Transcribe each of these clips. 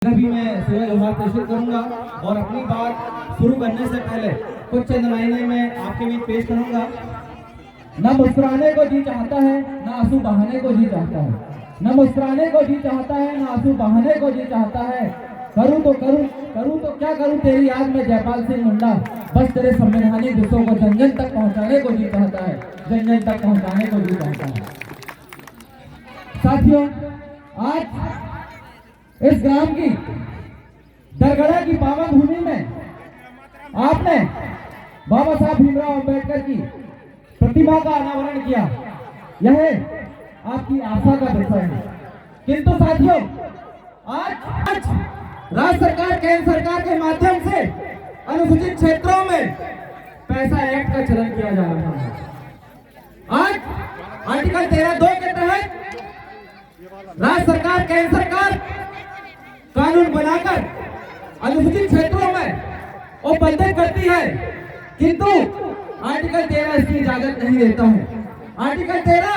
भी मैं सेवा जोहार पेश करूंगा और अपनी बात शुरू करने से पहले कुछ चंद लाइनें मैं आपके बीच पेश करूंगा। न मुस्कुराने को जी चाहता है, न आंसू बहाने को जी चाहता है। न मुस्कुराने को जी चाहता है, न आंसू बहाने को जी चाहता है। करूं तो क्या करूं तेरी याद में जयपाल सिंह मुंडा। बस तेरे संवैधानिक विषयों को जन जन तक पहुंचाने को जी चाहता है, जन जन तक पहुंचाने को जी चाहता है। साथियों, आज इस ग्राम की दरगढ़ा की पावन भूमि में आपने बाबा साहब भीमराव अंबेडकर की प्रतिमा का अनावरण किया। यह आपकी आशा का विषय है। किंतु साथियों, आज राज्य सरकार, केंद्र सरकार के माध्यम से अनुसूचित क्षेत्रों में पैसा एक्ट का चलन किया जा रहा है। आज आर्टिकल 13(2) के तहत राज्य सरकार, केंद्र सरकार कानून बनाकर अनुसूचित क्षेत्रों में उपबंधित करती है, किंतु आर्टिकल 13 इसकी इजाजत नहीं देता है। आर्टिकल 13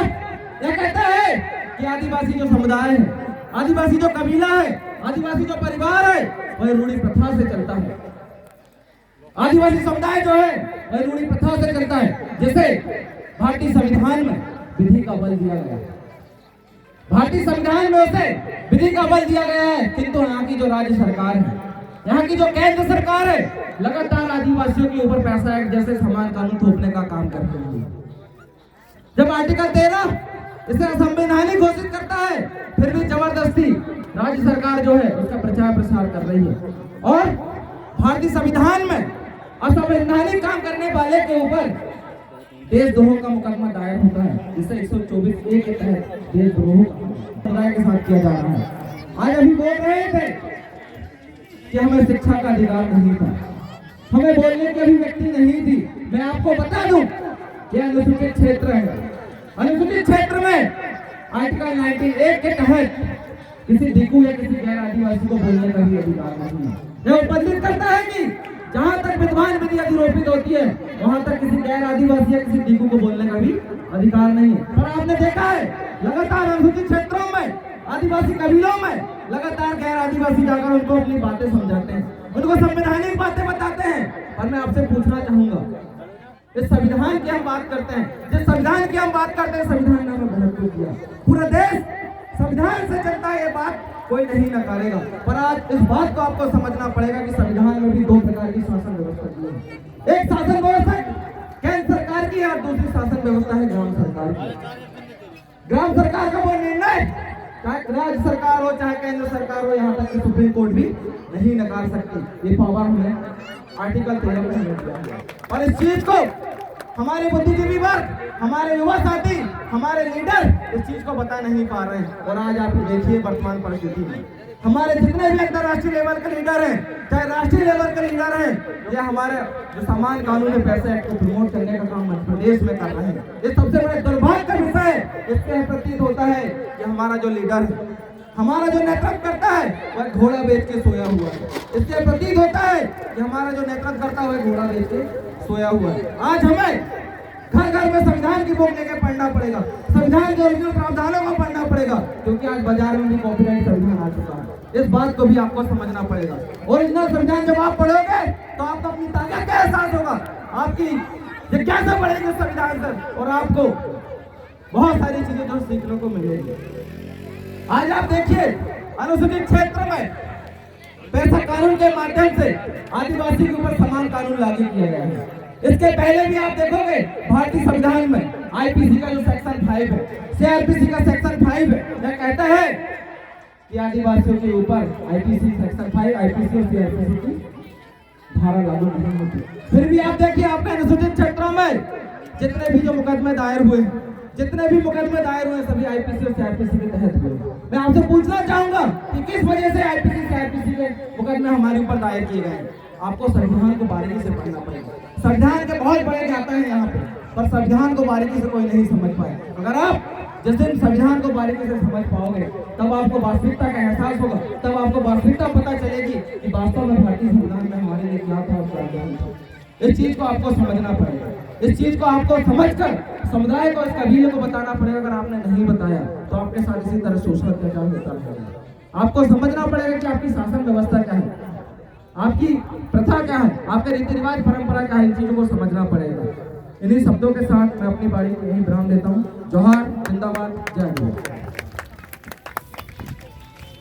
यह कहता है कि आदिवासी जो समुदाय है, आदिवासी जो कबीला है, आदिवासी जो परिवार है, वह रूढ़ी प्रथा से चलता है। आदिवासी समुदाय जो है वह रूढ़ी प्रथा से चलता है, जैसे भारतीय संविधान में विधि का बल दिया गया है। भारतीय संविधान में उसे विधि का बल दिया गया है, किंतु यहाँ की जो राज्य सरकार है, यहाँ की जो केंद्र सरकार है, लगातार आदिवासियों के ऊपर पैसा एक्ट जैसे समान कानून थोपने का काम करते हैं। जब आर्टिकल 13 इसे असंवैधानिक घोषित करता है, फिर भी जबरदस्ती राज्य सरकार जो है उसका प्रचार प्रसार कर रही है और भारतीय संविधान में असंवैधानिक काम करने वाले के ऊपर देशद्रोह का मुकदमा दायर होता है, जिसे 124(a) के तहत देशद्रोह समुदाय के साथ किया जा रहा है। आज अभी बोल रहे थे कि हमें शिक्षा का अधिकार नहीं था, हमें बोलने की अभिव्यक्ति नहीं थी। मैं आपको बता दूं कि अनुसूचित क्षेत्र है। अनुसूचित क्षेत्र में आर्टिकल 19(1) के तहत किसी दिकू या किसी गैर आदिवासी को बोलने का भी अधिकार नहीं है। यह उपबंधित करता है कि जहां तक विद्वान विधि अधिरोपित होती है, वहां तक किसी गैर आदिवासी या किसी दिकू को बोलने का भी अधिकार नहीं है। पर आपने देखा है लगातार अनुसूचित क्षेत्रों में, आदिवासी कबीलों में लगातार गैर आदिवासी जाकर उनको अपनी बातें समझाते हैं, उनको संवैधानिक बातें बताते हैं। पर मैं आपसे पूछना चाहूंगा, इस संविधान की हम बात करते हैं, जिस संविधान की हम बात करते हैं, संविधान ने हमें बहुत कुछ दिया। पूरा देश संविधान से चलता है, ये बात कोई नहीं नकारेगा। पर आज इस बात को आपको समझना पड़ेगा कि संविधान में भी दो प्रकार की शासन व्यवस्था की है। एक शासन व्यवस्था केंद्र सरकार की और दूसरी शासन व्यवस्था है ग्राम सरकार की। ग्राम सरकार का वो निर्णय चाहे राज्य सरकार हो चाहे केंद्र सरकार हो, यहाँ तक कि सुप्रीम कोर्ट भी नहीं नकार सकती। ये पावर हमें आर्टिकल 13 में दिया गया। और इस चीज को हमारे बुद्धिजीवी वर्ग, हमारे युवा साथी, हमारे लीडर इस चीज को बता नहीं पा रहे हैं। और आज आप देखिए वर्तमान परिस्थिति में हमारे जितने भी अंतर्राष्ट्रीय लेवल के लीडर हैं, चाहे राष्ट्रीय लेवल के लीडर हैं, ये हमारे जो समान कानूनी पैसे एक्ट को प्रमोट करने का काम मध्य प्रदेश में कर रहे हैं। ये सबसे बड़े दुर्भाग्य का विषय है। इससे प्रतीत होता है कि हमारा जो लीडर है, हमारा जो नेतृत्व करता है, वह घोड़ा बेच के सोया हुआ है। इससे प्रतीत होता है कि हमारा जो नेतृत्व करता है वह घोड़ा बेच के सोया हुआ है। आज हमें घर घर में संविधान की बुक लेके पढ़ना पड़ेगा, संविधान के ओरिजिनल प्रावधानों को पढ़ना पड़ेगा, क्योंकि आज बाजार में भी कॉपीराइट संविधान आ चुका है। इस बात को भी आपको समझना पड़ेगा। ओरिजिनल संविधान जब आप पढ़ोगे तो आपको अपनी ताकत का एहसास होगा, आपकी जिज्ञासा बढ़ेगी संविधान से और आपको बहुत सारी चीजें जो सीखने को मिलेगी। आज आप देखिए अनुसूचित क्षेत्र में पैसा कानून के माध्यम से आदिवासी के ऊपर समान कानून लागू किया गया है। इसके पहले भी आप देखोगे भारतीय संविधान में आईपीसी का जो सेक्शन 5 है, सीआरपीसी का सेक्शन 5 है, यह कहता है कि आदिवासियों के ऊपर आईपीसी सेक्शन 5, आईपीसी और सीआरपीसी की धारा लागू नहीं होती। फिर भी आप देखिए आपके अनुसूचित क्षेत्रों में जितने भी जो मुकदमे दायर हुए, सभी आईपीसी और सीआरपीसी के तहत हुए। मैं आपसे पूछना चाहूंगा कि किस वजह से आईपीसी सीआरपीसी के मुकदमे हमारे ऊपर दायर किए गए हैं। आपको संविधान को बारीकी से पढ़ना पड़ेगा। संविधान के बहुत बड़े ज्ञाता हैं यहाँ पे, पर संविधान को बारीकी से कोई नहीं समझ पाए। अगर आप जिस दिन संविधान को बारीकी से समझ पाओगे, तब आपको वास्तविकता का एहसास होगा, तब आपको वास्तविकता पता चलेगी कि वास्तव में भारतीय संविधान में हमारे लिए क्या था और क्या नहीं था। इस चीज को आपको समझना पड़ेगा। इस चीज को आपको समझकर समुदाय को, इस कबीले को बताना पड़ेगा। अगर आपने नहीं बताया तो आपके साथ इसी तरह शोषण अत्याचार होता रहेगा। आपको समझना पड़ेगा कि आपकी शासन व्यवस्था क्या है, आपकी प्रथा क्या है, आपका रीति रिवाज परंपरा क्या है, इन चीजों को समझना पड़ेगा। इन्हीं शब्दों के साथ मैं अपनी बारी को यहीं विराम देता हूँ। जोहार, जिंदाबाद, जय हिंद।